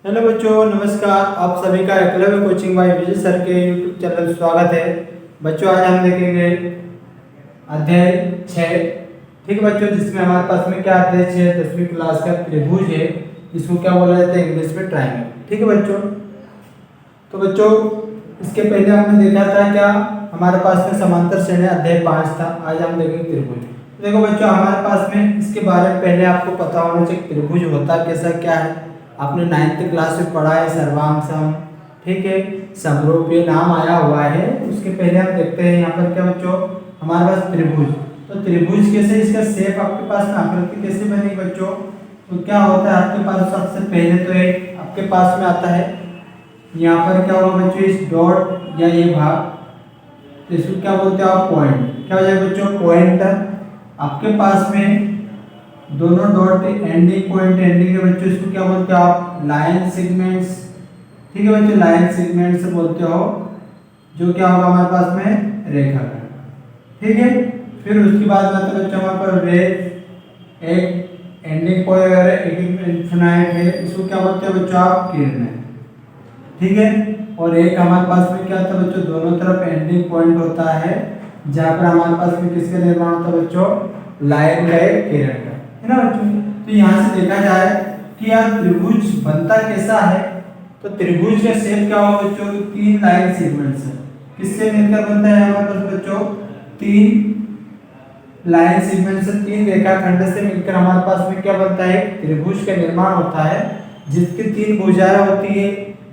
Hello बच्चों, नमस्कार। आप सभी का एकलव्य कोचिंग बाय विजय सर के यूट्यूब चैनल में स्वागत है। बच्चों, आज हम देखेंगे अध्याय 6। ठीक है बच्चों, जिसमें हमारे पास में क्या अध्याय 6 10वीं क्लास का त्रिभुज है। इसको क्या बोला जाता है इंग्लिश में? ट्रायंगल। ठीक है बच्चों, तो बच्चों इसके पहले हमने देखा था क्या हमारे पास में समांतर श्रेणी अध्याय 5 था। आज हम देखेंगे त्रिभुज। देखो बच्चों, हमारे पास में इसके बारे में पहले आपको पता होना चाहिए त्रिभुज होता कैसा क्या है। आपने 9th क्लास में पढ़ा है सर्वांग सम, ठीक है, समरूपीय नाम आया हुआ है। उसके पहले हम देखते हैं यहाँ पर क्या बच्चों हमारे पास त्रिभुज। तो त्रिभुज कैसे, इसका शेप आपके पास में आकृति कैसे बनेगी बच्चों? तो क्या होता है आपके पास सबसे पहले तो एक आपके पास में आता है यहाँ पर क्या होगा बच्चों, इस डॉट या ये भाग, तो इसको क्या बोलते हैं आप? पॉइंट। क्या हो जाएगा बच्चों? पॉइंटर। आपके पास में दोनों डॉट एंडिंग पॉइंट एंडिंग के बच्चों इसको क्या बोलते हो आप? Line segments. ठीक है बच्चों, लाइन सेगमेंट से बोलते हो, जो क्या होगा हमारे पास में? रेखाखंड। ठीक है, फिर उसके बाद में आता है बच्चों हमारे पास रे, एक एंडिंग पॉइंट है, एक इन्फिनाइट है, इसको क्या बोलते हैं बच्चों आप? किरणें। ठीक है, और एक हमारे पास में क्या होता है बच्चों, दोनों तरफ एंडिंग पॉइंट होता है, जहाँ पर हमारे पास में किसका निर्माण होता है बच्चों? लाइन का, एक किरण का, है ना बच्चों। तो यहाँ से देखा जाए कि यार त्रिभुज बनता कैसा है, तो त्रिभुज का शेप क्या होगा बच्चों? 3 लाइन सेगमेंट्स है। किससे मिलकर बनता है हमारे पास बच्चों? 3 लाइन सेगमेंट से, 3 रेखाखंड से मिलकर हमारे पास में क्या बनता है? त्रिभुज का निर्माण होता है, जिसकी 3 भुजाएं होती है,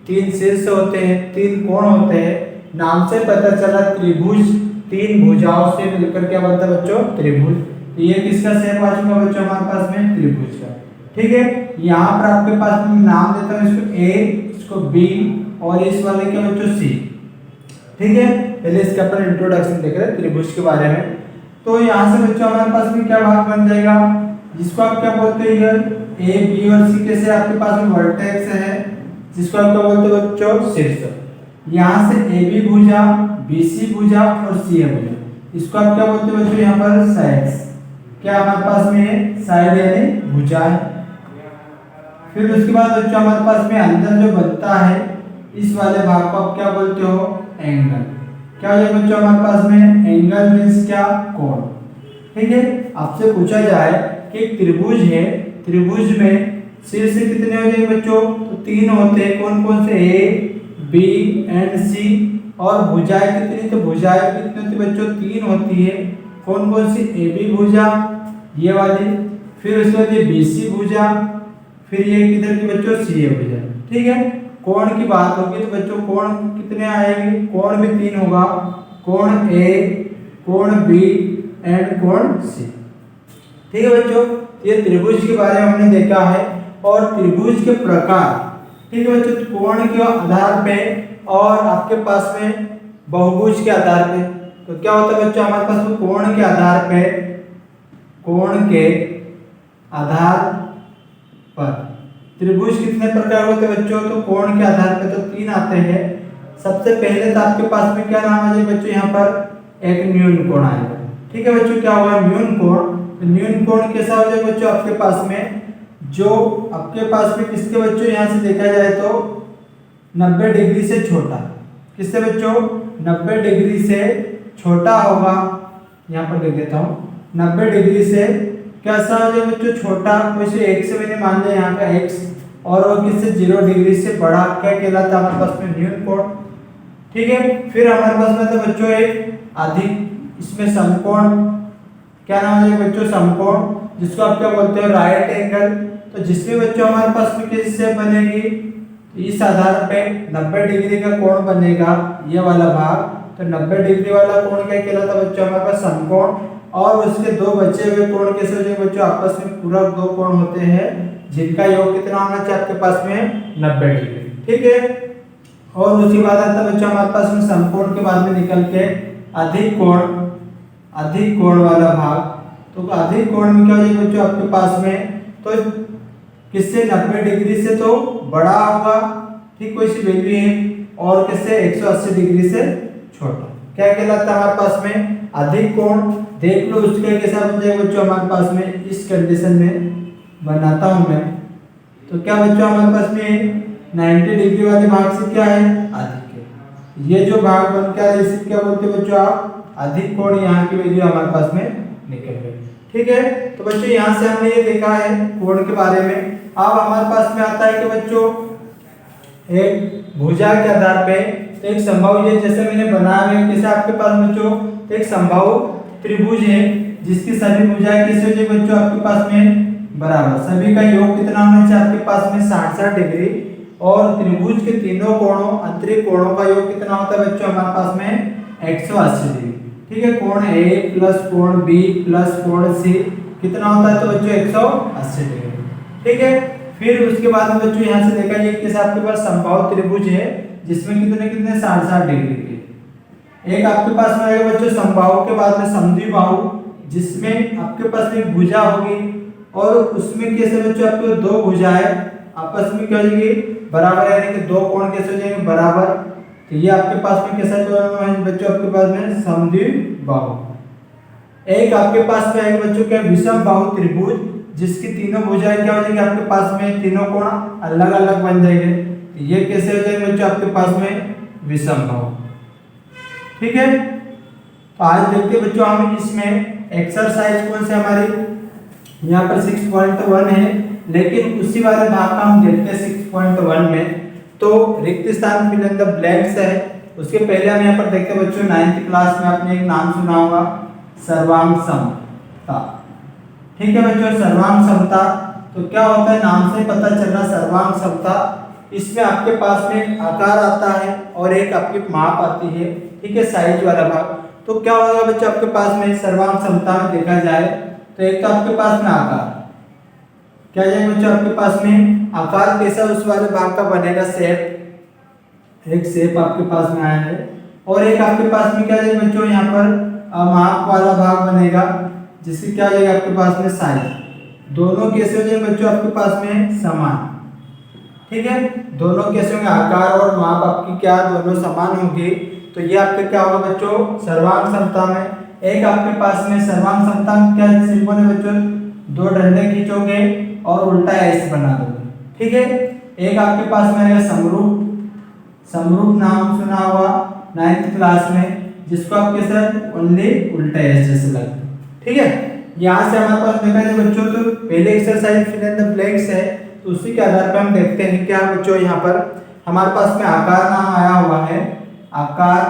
3 शीर्ष होते हैं, 3 कोण होते हैं। नाम से पता चला त्रिभुज 3 भुजाओं से मिलकर क्या बनता है बच्चों? त्रिभुज। तो ये किसका शेप आ चुका बच्चों हमारे पास में? त्रिभुज का। ठीक है, यहाँ पर आपके पास में नाम देता हूँ, इसको ए, इसको बी और इस वाले के बच्चों सी। ठीक है, पहले इसका अपन इंट्रोडक्शन देख रहे हैं त्रिभुज के बारे में। तो यहाँ से बच्चों हमारे पास में क्या भाग बन जाएगा, जिसको आप क्या बोलते हैं? ए बी और सी कैसे आपके पास में वर्टेक्स है, जिसको आप क्या बोलते हो बच्चों? शीर्ष। यहाँ से ए बी भुजा, बी सी भुजा और सी ए भुजा, इसको आप क्या बोलते हो बच्चों? यहाँ पर साइड्स। क्या हमारे पास में? साइड यानी भुजा है। फिर उसके बाद बच्चों हमारे पास में अंदर जो बनता है इस वाले भाग को आप क्या बोलते हो? एंगल। क्या हो जाएगा बच्चों हमारे पास में? एंगल मीन्स क्या? कोण। ठीक है, आपसे पूछा जाए कि एक त्रिभुज है, त्रिभुज में शीर्ष कितने हो जाएंगे बच्चों? तो 3 होते हैं। कौन कौन से? ए बी एंड सी। और भुजाएं कितनी? तो भुजाएं कितनी होती बच्चों? 3 होती है। कौन कौन सी? ए बी भुजा ये वाली, फिर उसके बाद ये बी सी भुजा, फिर ये किधर की बच्चों? सी ए भुजा। ठीक है, कोण की बात होगी तो बच्चों कोण कितने आएंगे? कोण भी 3 होगा, कोण ए, कोण बी एंड कोण सी। ठीक है बच्चों, ये त्रिभुज के बारे में हमने देखा है। और त्रिभुज के प्रकार, ठीक है बच्चों, कोण के आधार पे और आपके पास में बहुभुज के आधार पे। तो क्या होता है बच्चों हमारे पास में कोण के आधार पे, कोण के आधार पर त्रिभुज कितने प्रकार होते हैं बच्चों? तो कोण के आधार पे तो 3 आते हैं। सबसे पहले तो आपके पास में क्या नाम आ जाएगा बच्चों? यहाँ पर एक न्यून कोण आएगा। ठीक है बच्चों, क्या होगा? न्यून कोण। तो न्यून कोण कैसा हो जाएगा बच्चों आपके पास में? जो आपके पास में किसके बच्चों यहाँ से देखा जाए तो 90 डिग्री से छोटा। किससे बच्चों? 90 डिग्री से छोटा होगा। यहाँ पर लिख देता हूँ, 90 डिग्री से कैसा हो जाए बच्चों? छोटा। वैसे एक से मैंने मान लिया यहाँ का x, और वो किससे? 0 डिग्री से बड़ा। क्या कहलाता है हमारे पास में? न्यून कोण। ठीक है, फिर हमारे पास में तो बच्चों एक अधिक, इसमें समकोण। क्या नाम है बच्चों? समकोण, जिसको आप क्या बोलते हो? Right angle. तो जिसमें बच्चों हमारे पास में किस शेप बनेगी? इस आधार पे 90 डिग्री का कोण बनेगा, ये वाला भाग। तो 90 डिग्री वाला कोण क्या कहलाता है बच्चों? हमारे पास समकोण। और उसके दो बचे हुए कोण कैसे हो जाएंगे बच्चों? आपस में पूरक 2 कोण होते हैं, जिनका योग कितना होना चाहिए आपके पास में? 90 डिग्री। ठीक है, और उसके बाद आता है बच्चों हमारे पास में समकोण के बाद में निकल के अधिक कोण, अधिक कोण वाला भाग। तो अधिक कोण में क्या हो जाएगा बच्चों आपके पास में? तो किससे? 90 डिग्री से तो बड़ा होगा, ठीक, कोई सी वैल्यू है, और किससे? 180 डिग्री से छोटा। क्या कहलाता है हमारे पास में? अधिक कोण। देख लो उसके कैसा बन जाएगा बच्चों हमारे पास में? इस कंडीशन में बनाता हूं मैं। तो क्या बच्चों हमारे पास में 90 डिग्री वाले भाग से क्या है, अधिक है। ये जो भाग बन के आ रहा है इसे क्या बोलते हैं बच्चों आप, अधिक कोण। यहाँ की वैल्यू हमारे पास में निकल गई। ठीक है, तो बच्चों यहाँ से हमने ये देखा है कोण के बारे में। अब हमारे पास में आता है कि बच्चों एक भुजा के आधार पे तो एक समबाहु, ये जैसे मैंने बनाया है कैसे आपके पास बच्चों, तो एक समबाहु त्रिभुज है जिसकी सभी भुजाएं किस हो जाए बच्चों आपके पास में बराबर, सभी का योग कितना होना चाहिए आपके पास में 60 डिग्री, और त्रिभुज के तीनों कोणों अंतरिक कोणों का योग कितना होता है बच्चों हमारे पास में 180 डिग्री। ठीक है, कोण ए प्लस कोण बी प्लस कोण सी कितना होता है तो बच्चों 180 डिग्री। ठीक है, फिर उसके बाद में बच्चों यहाँ से देखा ये कैसे आपके पास समबाहु त्रिभुज है जिसमें कितने कितने 60 डिग्री के। एक आपके पास में आएगा बच्चों समबाहु के बाद में समद्विबाहु, जिसमें आपके पास एक भुजा होगी और उसमें कैसे बच्चों आपको दो भुजाएं आपस में क्या हो जाएगी बराबर, यानी कि दो कोण कैसे हो जाएंगे बराबर। तो ये आपके पास में कैसा है बच्चों आपके पास में समद्विबाहु। एक आपके पास में आएगा बच्चों क्या विषम बाहु त्रिभुज, जिसकी तीनों भुजाएं क्या हो जाएंगी आपके पास में, तीनों कोण अलग अलग बन जाएंगे। ये कैसे हो जाएंगे बच्चों आपके पास में विषम बाहु। ठीक है, तो आज देखते हैं बच्चों हम इसमें एक्सरसाइज कौन से हमारी यहाँ पर 6.1 है, लेकिन उसी वाले भाग का हम देखते हैं 6.1 में। तो रिक्त स्थान फिल इन द ब्लैंक्स है। उसके पहले हम यहाँ पर देखते हैं बच्चों 9th क्लास में आपने एक नाम सुना होगा सर्वांग समता। ठीक है बच्चों, सर्वांग समता तो क्या होता है, नाम से पता चल रहा सर्वांग समता। इसमें आपके पास में आकार आता है और एक आपकी माप आती है। ठीक है, साइज वाला भाग। तो क्या होगा बच्चों आपके पास में सर्वांग समता में देखा जाए तो एक तो आपके पास में आकार क्या जाएगा बच्चों आपके पास में आकार कैसा उस वाले भाग का बनेगा, शेप, एक शेप आपके पास में आया है। और एक आपके पास में क्या जाएगा बच्चों यहाँ पर माप वाला भाग बनेगा जिसकी क्या जाएगा आपके पास में साइज। दोनों कैसे हो जाएंगे बच्चों आपके पास में समान। ठीक है, दोनों कैसे होंगे, आकार और माप आपकी क्या दोनों समान होंगे। तो ये आपके क्या होगा बच्चों सर्वांग समता में। एक आपके पास में सर्वांग समता क्या सिंपल है बच्चों, दो डंडे खींचोगे और उल्टा एस बना दोगे। ठीक है, एक आपके पास में आएगा समरूप। समरूप नाम सुना हुआ 9th क्लास में, जिसको आप कैसे ओनली उल्टा एस जैसे लगता है। ठीक है, यहाँ से हमारे पास देखा जाए बच्चों तो पहले exercise fill in the blanks है, तो उसी के आधार पर हम देखते हैं क्या बच्चों यहाँ पर हमारे पास में आकार नाम आया हुआ है। आकार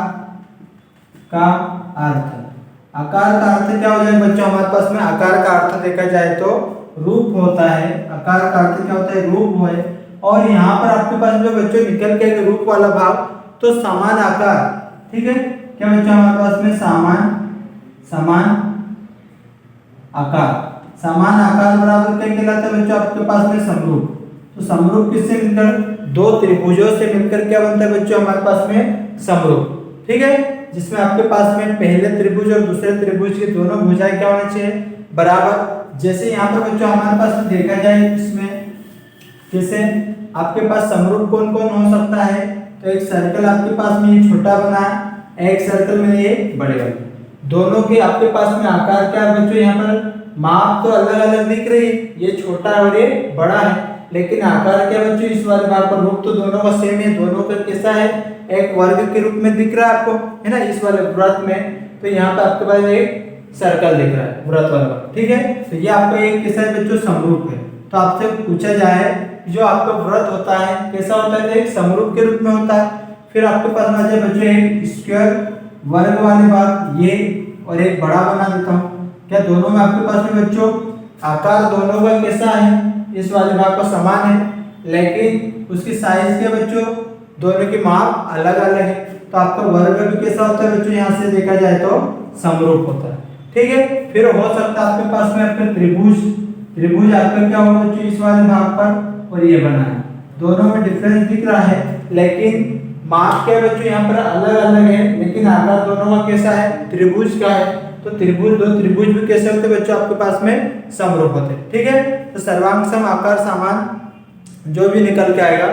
का अर्थ, आकार का अर्थ क्या हो जाए बच्चों हमारे पास में, आकार का अर्थ देखा जाए तो रूप होता है। आकार का अर्थ क्या होता है, रूप है। और यहाँ पर आपके पास जो बच्चों निकल के रूप वाला भाग तो समान आकार। ठीक है, क्या बच्चों हमारे पास में समान आकार, समान आकार बराबर क्या कहलाता है बच्चों आपके पास में समरूप। तो समरूप किससे मिलकर, दो त्रिभुजों से मिलकर क्या बनता है बच्चों हमारे पास में समरूप। ठीक है, जिसमें आपके पास में पहले त्रिभुज और दूसरे त्रिभुज की दोनों भुजाएं क्या होनी चाहिए बराबर। जैसे यहाँ पर बच्चों हमारे पास में देखा जाए इसमें कैसे आपके पास समरूप कौन कौन हो सकता है, तो एक सर्कल आपके पास में ये छोटा बना है, एक सर्कल में ये बड़े वाले, दोनों के आपके पास में आकार क्या है बच्चों, यहाँ पर माप तो अलग अलग दिख रही है, ये छोटा है और ये बड़ा है, लेकिन आकार क्या बच्चों इस वाले भाग पर रूप तो दोनों का सेम है, दोनों का कैसा है, एक वर्ग के रूप में दिख रहा है आपको, है ना, इस वाले वृत्त में। तो यहाँ पे आपके पास एक सर्कल दिख रहा है वृत्त वाला, ठीक है। तो ये आपका एक कैसा है बच्चों, समरूप है। तो आपसे पूछा जाए जो आपका वृत्त होता है कैसा होता है, एक समरूप के रूप में होता है। फिर आपके पास आ जाए बच्चों एक स्क्वायर वर्ग वाले भाग ये, और एक बड़ा बना देता हूँ। क्या दोनों में आपके पास में बच्चों आकार दोनों का कैसा है, इस वाले भाग का समान है, लेकिन उसकी साइज के बच्चों दोनों की माप अलग अलग है। तो आपका वर्ग भी कैसा होता है बच्चों, यहाँ से देखा जाए तो समरूप होता है, ठीक है। फिर हो सकता है आपके पास में आपका त्रिभुज, त्रिभुज आपका क्या होगा बच्चों इस वाले भाग पर, और ये बना है, दोनों में डिफरेंस दिख रहा है, लेकिन माप क्या बच्चों यहाँ पर अलग अलग है, लेकिन आकार दोनों का कैसा है, त्रिभुज का है। तो त्रिभुज, दो त्रिभुज भी कैसे होते हैं बच्चों आपके पास में, समरूप होते हैं, ठीक है। तो सर्वांग सम आकार समान जो भी निकल के आएगा,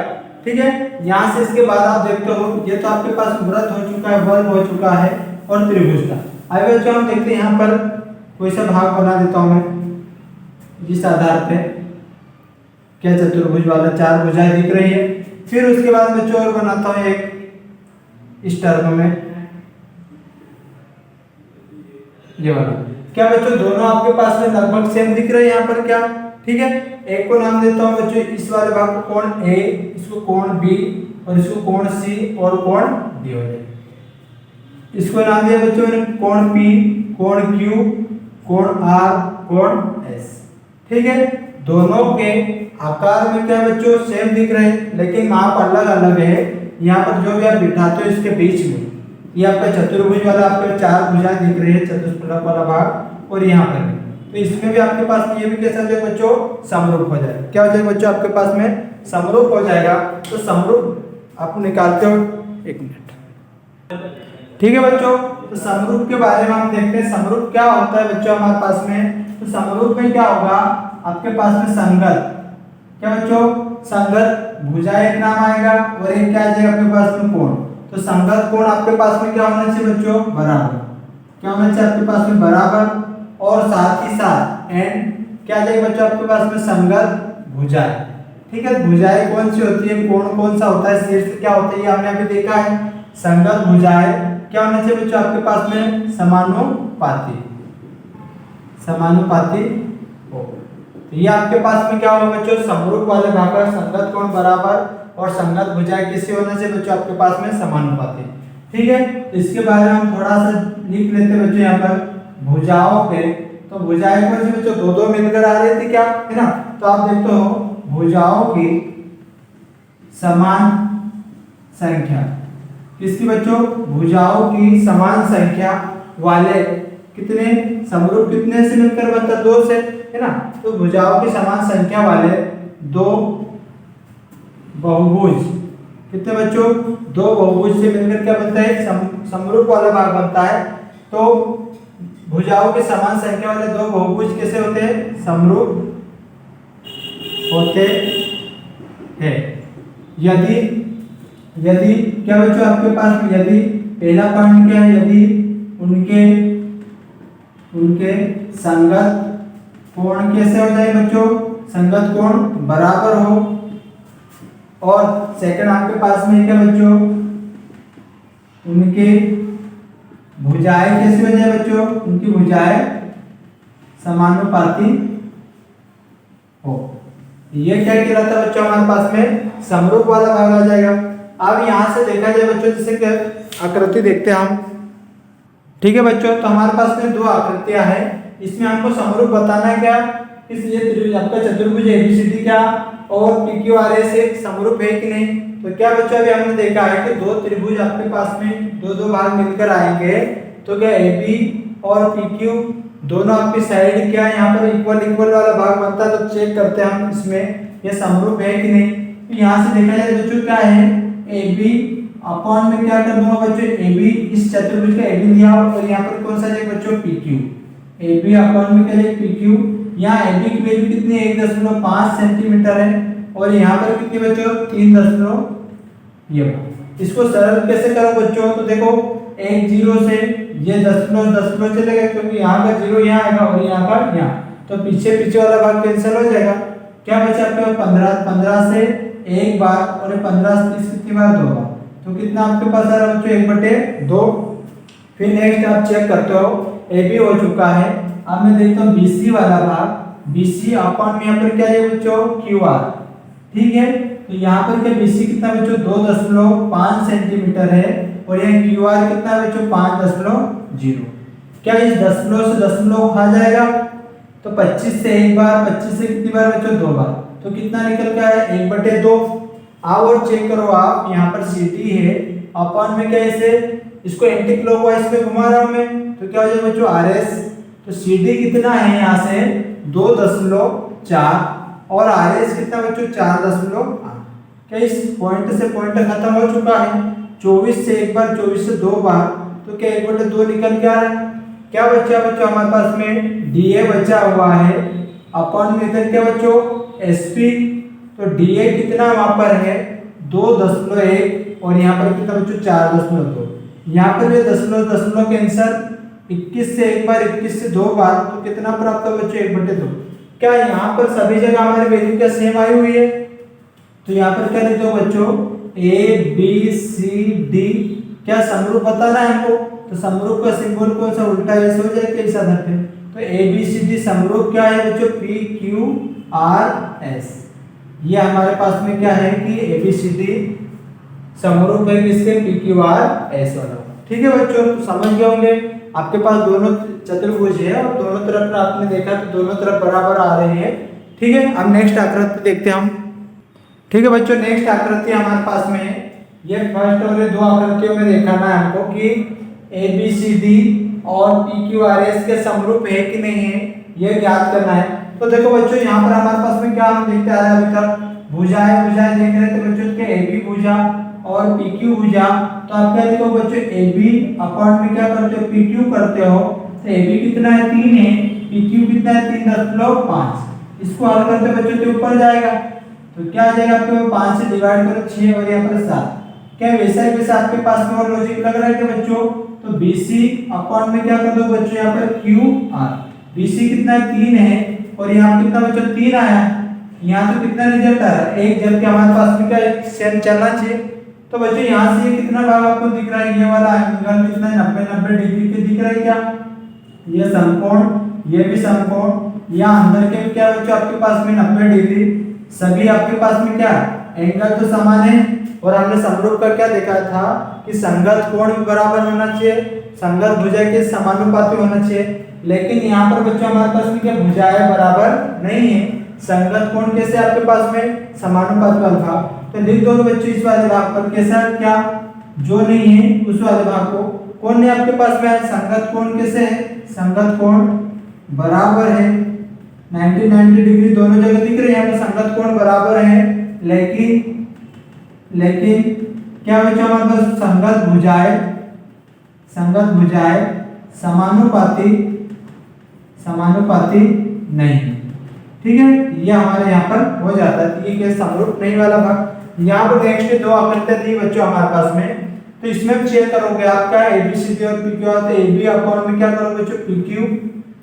ठीक है। यहाँ से इसके बाद आप देखते हो ये तो आपके पास वृत्त हो चुका है, वर्ग हो चुका है, और त्रिभुज का। अब बच्चों हम देखते हैं यहाँ पर कोई सा भाग बना देता हूँ मैं, जिस आधार पे क्या चतुर्भुज वाला चार भुजाएं दिख रही है, फिर उसके बाद बच्चों और बनाता हूँ एक इस टर्म में ये वाला। क्या बच्चों दोनों आपके पास में लगभग सेम दिख रहे हैं यहाँ पर क्या? ठीक है, एक को नाम देता हूँ बच्चों इस वाले भाग को कोण ए, इसको कोण बी और इसको कोण सी और कोण डी हो जाएगा। इसको नाम दिया बच्चों मैंने कोण पी, कोण क्यू, कोण आर, कोण एस। ठीक है, दोनों के आकार में क्या बच्चों सेम दिख रहे हैं लेकिन माप अलग अलग है। यहाँ पर जो भी आप बिठाते हो इसके बीच में ये आपका चतुर्भुज वाला आपके चार भुजाएं दिख रही है, चतुष्फलक वाला भाग, और यहाँ पर भी तो इसमें भी आपके पास में ये भी कैसा हो जाएगा बच्चों समरूप हो जाएगा। क्या हो जाएगा बच्चों आपके पास में समरूप हो जाएगा। तो समरूप आप निकालते हो, एक मिनट। ठीक है बच्चों, तो समरूप के बारे में हम देखते हैं समरूप क्या होता है बच्चों हमारे पास में। तो समरूप में क्या होगा आपके पास में संगत, क्या बच्चों संगत भुजा एक नाम आएगा और एक क्या आ जाएगा आपके पास में कोण। तो संगत कोण आपके पास में क्या होना चाहिए बच्चों बराबर, क्या होना चाहिए आपके पास में बराबर, और साथ ही साथ एंड क्या आ जाएगा बच्चों आपके पास में संगत भुजाएं। ठीक है, भुजाएं कौन सी होती है, कोण कौन सा होता है, शीर्ष क्या होता है, ये हमने अभी देखा है। संगत भुजाएं क्या होना चाहिए बच्चों आपके पास में समानुपाती, समानुपाती हो। तो ये आपके पास में क्या होगा बच्चों समरूप वाले भाग का संगत कोण बराबर और संगत भुजाएं किससे होना चाहिए बच्चों आपके पास में समानुपाती। ठीक है, तो इसके बारे में हम थोड़ा सा लिख लेते हैं बच्चों यहाँ पर भुजाओं के। तो भुजाएं कौन सी बच्चों दो दो मिलकर आ रही थी क्या, है ना। तो आप देखते हो भुजाओं की समान संख्या, किसकी बच्चों भुजाओं की समान संख्या वाले कितने समरूप कितने से मिलकर बनता है, दो से, है ना। तो भुजाओं की समान संख्या वाले दो बहुभुज, कितने बच्चों दो बहुभुज से मिलकर क्या बनता है समरूप वाला भाग बनता है। तो भुजाओं के समान संख्या वाले दो बहुभुज कैसे होते हैं समरूप होते हैं यदि यदि क्या बच्चों आपके पास में यदि पहला पॉइंट क्या है, यदि उनके उनके संगत कोण कैसे हो जाए बच्चों संगत कोण बराबर हो। और सेकंड आपके पास में क्या बच्चों उनके भुजाएं कैसे हो जाए बच्चों, उनकी भुजाएं समानुपाती हो। ये क्या कहलाता है बच्चों हमारे पास में समरूप वाला भाग आ जाएगा। अब यहाँ से देखा जाए बच्चों जैसे कि आकृति देखते हैं हम। ठीक है बच्चों, तो हमारे पास में दो आकृतियां हैं, इसमें हमको समरूप बताना है क्या, इसलिए त्रिभुज आपका चतुर्भुज एबीसीडी क्या और पीक्यूआरएस एक समरूप है कि नहीं। तो क्या बच्चों अभी हमने देखा है कि दो त्रिभुज आपके पास में दो दो भाग मिलकर आएंगे, तो क्या AB और PQ दोनों आपकी साइड क्या यहाँ पर इक्वल इक्वल वाला भाग बनता है। तो चेक करते हैं हम इसमें ये समरूप है कि नहीं। तो यहाँ से देखा जाए बच्चों क्या है AB अपॉन में क्या कर दूंगा बच्चों AB इस चतुर्भुज का AB लिया और यहाँ पर कौन सा है बच्चों PQ, AB अपॉन में क्या है PQ। यहाँ AB की वैल्यू कितनी है 1.5 सेंटीमीटर है और यहाँ पर कितनी बच्चों 3 ये। इसको सरल कैसे करो बच्चों, तो देखो एक जीरो से ये दशमलव चलेगा क्योंकि यहाँ का जीरो यहाँ आएगा और यहाँ का यहाँ, तो पीछे पीछे वाला भाग कैंसिल हो जाएगा। क्या बचा आपके 15 से एक बार और 15 से 30 कितनी बार 2 बार, तो कितना आपके पास आ रहा है बच्चों 1/2। फिर नेक्स्ट आप चेक करते हो AB हो चुका है। अब मैं देखता हूँ BC वाला भाग, BC अपॉन में यहाँ पर क्या है बच्चों QR। ठीक है, तो यहाँ पर क्या BC कितना बच्चों 2.5 सेंटीमीटर है और यहाँ QR कितना है बच्चों 5.0। क्या इस दशमलव से दशमलव खा जाएगा, तो 25 से एक बार, 25 से कितनी बार बच्चों 2 बार, तो कितना निकल के आया 1/2। आओ और चेक करो आप, यहाँ पर CD है अपॉन में क्या इसे इसको एंटी क्लॉकवाइज में घुमा रहा हूं मैं, तो क्या हो जाएगा बच्चों RS। तो CD कितना है यहाँ से 2.4 और RS कितना बच्चों 4.8। क्या इस पॉइंट से पॉइंट खत्म हो चुका है, 24 से एक बार 24 से 2 बार, तो क्या 1/2 निकल के आ रहा है। क्या बचा बच्चों हमारे पास में DA बचा हुआ है अपॉन में इधर क्या बच्चों SP। तो DA कितना वहां पर है 2.1 और यहाँ पर कितना बच्चों 4.2। यहाँ पर ये दशमलव के आंसर 21 से एक बार 21 से 2 बार, तो कितना प्राप्त हो बच्चों 1/2। क्या यहाँ पर सभी जगह हमारी वैल्यू क्या सेम आई हुई है, तो यहाँ पर क्या लिखते हो बच्चों, ए बी सी डी क्या समरूप बताना है हमको, तो समरूप का सिंबल कौन सा, उल्टा ऐसे हो जाए कैसा धरते, तो ए बी सी डी समरूप क्या है बच्चों, पी क्यू आर एस। ये हमारे पास में क्या है कि ए बी सी डी समरूप है किसके, पी क्यू आर एस वाला। ठीक है बच्चों, तो समझ गए होंगे। आपके पास दोनों चतुर्भुज है और दोनों तरफ आपने देखा तो दोनों तरफ बराबर आ रहे हैं। ठीक है, अब नेक्स्ट आकृति देखते हैं हम। ठीक है बच्चों, नेक्स्ट आकृति हमारे पास में है, ये फर्स्ट और ये दो आकृतियों में दिखाना है हमको कि ए बी सी डी और पी क्यू आर एस के समरूप है कि नहीं है, ये ज्ञात करना है। तो देखो बच्चों, यहाँ पर हमारे पास में क्या हम देखते आ रहे हैं अभी तक, भुजाएं देख रहे थे बच्चों के, ए बी भुजा और पी क्यू भुजा। तो आप क्या देखो बच्चों, ए बी अपॉन में क्या करते हो, पी क्यू करते हो, तो ए बी कितना है 3 है, पी क्यू कितना है 3.5। इसको हल करते बच्चों तो ऊपर जाएगा, तो क्या आ जाएगा आपके 5 से डिवाइड करो 6 और यहाँ पर 7। क्या वैसा ही वैसा आपके पास में और लॉजिक लग रहा है क्या बच्चों, तो BC अपॉन में क्या कर दो बच्चों यहाँ पर QR। BC कितना है 3 है और यहाँ कितना बच्चों 3 आया, यहाँ तो कितना रिजल्ट आया 1, जबकि हमारे पास में क्या सेम चलना चाहिए। तो बच्चों यहाँ से ये कितना भाग आपको दिख रहा है, ये वाला एंगल कितना है 90 डिग्री के दिख रहा है क्या, ये समकोण, ये भी समकोण, यहाँ अंदर के क्या बच्चों आपके पास में 90 डिग्री, सभी आपके पास में क्या एंगल तो समान है। और हमने समरूप का क्या देखा था कि संगत कोण भी बराबर होना चाहिए, संगत भुजा के समानुपाती होना चाहिए। लेकिन यहाँ पर बच्चों हमारे पास में क्या भुजाएं बराबर नहीं है, संगत कोण कैसे आपके पास में समानुपाती वाला भाग, तो लिख दो बच्चों इस वाले भाग पर कैसा क्या, जो नहीं है उस वाले भाग को, कौन है आपके पास में संगत कोण कैसे है, संगत कोण बराबर है 90 डिग्री दोनों जगह दिख रहे हैं, यहाँ पे संगत कोण बराबर है। लेकिन क्या बच्चों हमारे पास संगत भुजाएं समानुपाती नहीं। ठीक है, ये हमारे यहाँ पर हो जाता है, ये क्या समरूप नहीं वाला भाग। यहाँ पर नेक्स्ट दो आकृतियां दी बच्चों हमारे पास में, तो इसमें चेक करोगे आप क्या एबीसी और पीक्यू आते, एबी अपॉन में क्या करोगे बच्चों पीक्यू,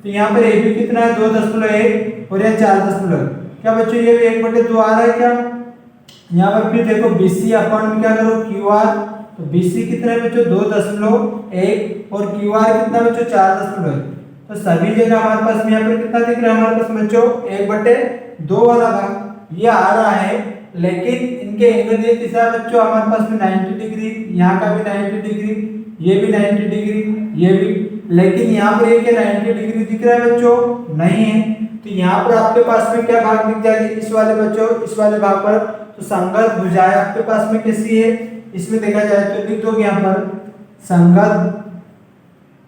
तो यहाँ पर एबी कितना है 2.1 और यह 4.1, क्या बच्चों ये भी 1/2 आ रहा है क्या। यहाँ पर फिर देखो BC अपॉन में क्या करो QR, तो BC कितना है बच्चों 2.1 और QR कितना बच्चों 4.1, तो सभी जगह हमारे पास में यहाँ पर कितना दिख रहा है हमारे पास बच्चों 1/2 वाला भाग ये आ रहा है। लेकिन इनके एंगल ये कितना बच्चों हमारे पास में 90 डिग्री, यहाँ का भी 90 डिग्री, ये भी 90 डिग्री, ये भी, लेकिन यहाँ पर एक 90 डिग्री दिख रहा है बच्चों नहीं है। तो यहाँ पर आपके पास में क्या भाग दिख जाएगी इस वाले बच्चों, इस वाले भाग पर, तो संगत भुजाएं आपके पास में कैसी है, इसमें देखा जाए तो लिख दोगे यहाँ पर संगत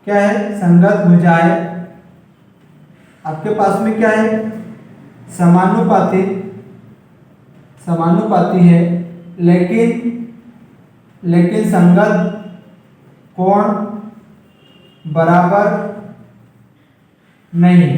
क्या है, संगत भुजाएं आपके पास में क्या है समानुपाती है, लेकिन संगत कोण बराबर नहीं है।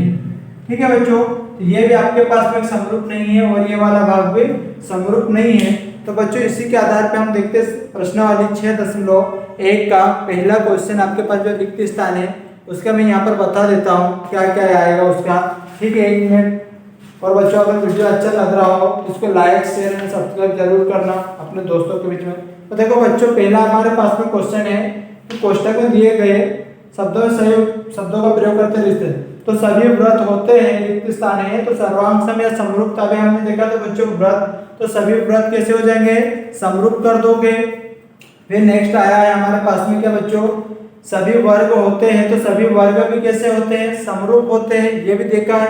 ठीक है बच्चों, तो ये भी आपके पास में समरूप नहीं है और ये वाला भाग भी समरूप नहीं है। तो बच्चों इसी के आधार पे हम देखते हैं प्रश्नावली 6.1 का पहला क्वेश्चन, आपके पास जो रिक्त स्थान है उसका मैं यहाँ पर बता देता हूँ क्या क्या आएगा उसका। ठीक है, 1 मिनट। और बच्चों अगर वीडियो अच्छा लग रहा हो तो इसको लाइक शेयर एंड सब्सक्राइब जरूर करना अपने दोस्तों के बीच में। तो देखो बच्चों, पहला हमारे पास में क्वेश्चन है कि कोष्टक में दिए गए शब्दों में सही शब्दों का प्रयोग करते रिश्ते, तो सभी व्रत होते हैं रिक्त स्थान है, तो सर्वांग सम या समरूपता भी हमने देखा। तो बच्चों व्रत, तो सभी व्रत कैसे हो जाएंगे, समरूप कर दोगे। फिर नेक्स्ट आया है हमारे पास में क्या बच्चों, सभी वर्ग होते हैं, तो सभी वर्ग भी कैसे होते हैं, समरूप होते हैं, ये भी देखा है।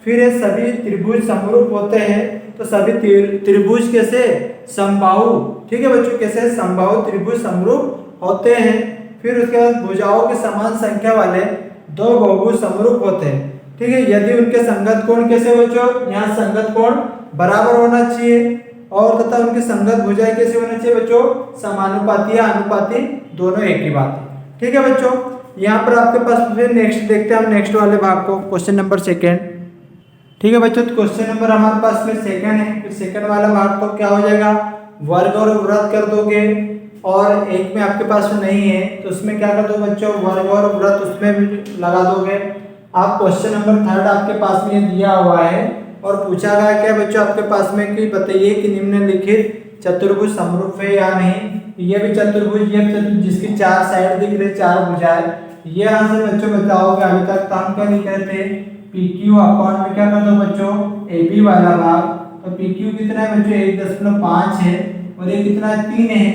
फिर है सभी त्रिभुज समरूप होते हैं, तो सभी त्रिभुज कैसे समबाहु, ठीक है बच्चों, कैसे समबाहु त्रिभुज समरूप होते हैं। फिर उसके बाद भुजाओं के समान संख्या वाले दो बहुभुज समरूप होते हैं। ठीक है, यदि उनके संगत कोण कैसे बच्चों, यहाँ संगत कोण बराबर होना चाहिए और तथा उनके संगत भुजाएं कैसे होना चाहिए बच्चों, समानुपाती या अनुपाती, दोनों एक ही बात है। ठीक है बच्चों, यहाँ पर आपके पास फिर नेक्स्ट देखते हैं हम नेक्स्ट वाले भाग को, क्वेश्चन नंबर 2। ठीक है बच्चों, तो क्वेश्चन नंबर हमारे पास में 2 है। फिर सेकंड वाला भाग तो क्या हो जाएगा, वर्ग और व्रत कर दोगे, और एक में आपके पास में नहीं है तो उसमें क्या कर दो बच्चों, वर्ग और व्रत उसमें भी लगा दोगे आप। क्वेश्चन नंबर 3 आपके पास में दिया हुआ है और पूछा गया क्या बच्चों आपके पास में कि बताइए कि निम्नलिखित चतुर्भुज समरूप है या नहीं। ये भी चतुर्भुज, ये चतुर्भुज जिसकी चार साइड दिख रही, चार भुजाएं, ये यहाँ से बच्चों बताओगे। अभी तक तो हम क्या लिख रहे थे, पी क्यू अपॉन में क्या कर दो बच्चों, ए बी वाला भाग। तो पी क्यू कितना है बच्चों, 1.5 है और ये कितना है, 3 है।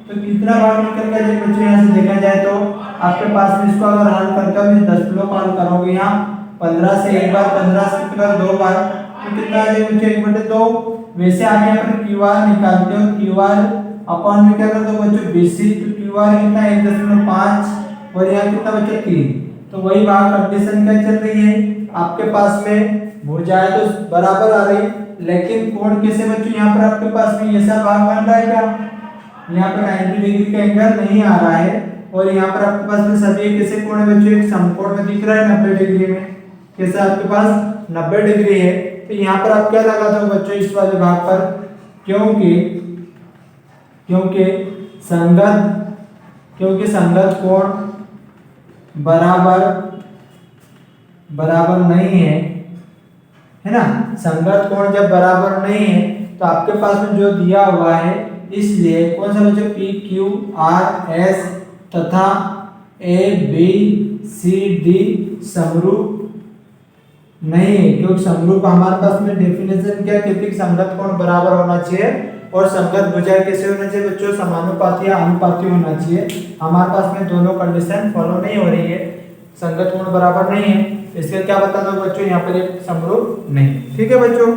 तो कितना भाग निकल गया जी बच्चों, यहाँ से देखा जाए तो आपके पास में इसको अगर हल करते हो 10 लोग हल करोगे, यहाँ 15 से एक बार, 15 से कितना दो बार, तो कितना आ जाएगा बच्चों, 1/2। वैसे आगे यहाँ पर क्यू आर निकालते हो, क्यू आर अपॉन में क्या कर दो बच्चों, बेसिस। तो क्यू आर कितना है 1.5 और यहाँ कितना बच्चों 3। तो वही भाग कंडीशन क्या चल रही है आपके पास में, भुजाएं तो बराबर आ रही, लेकिन कोण कैसे बच्चों, यहाँ पर आपके पास में ऐसा भाग बन रहा है क्या, यहाँ पर 90 डिग्री का एंगल नहीं आ रहा है। और यहाँ पर आपके पास में सभी कैसे कोण है बच्चों, एक समकोण में दिख रहा है 90 डिग्री में, कैसे आपके पास 90 डिग्री है। तो यहाँ पर आप क्या लगा दो बच्चों इस वाले भाग पर, क्योंकि संगत कोण बराबर नहीं है ना। संगत कोण जब बराबर नहीं है तो आपके पास में जो दिया हुआ है, इसलिए कौन सा बच्चों, पी क्यू आर एस तथा ए बी सी डी समरूप नहीं है, क्योंकि समरूप हमारे पास में डेफिनेशन क्या है कि संगत कोण बराबर होना चाहिए और संगत भुजाएं कैसे होना चाहिए बच्चों, समानुपाती या अनुपाती होना चाहिए। हमारे पास में दोनों कंडीशन फॉलो नहीं हो रही है, संगत कोण बराबर नहीं है, इसलिए क्या बता दो बच्चों, यहाँ पर एक समरूप नहीं। ठीक है बच्चों।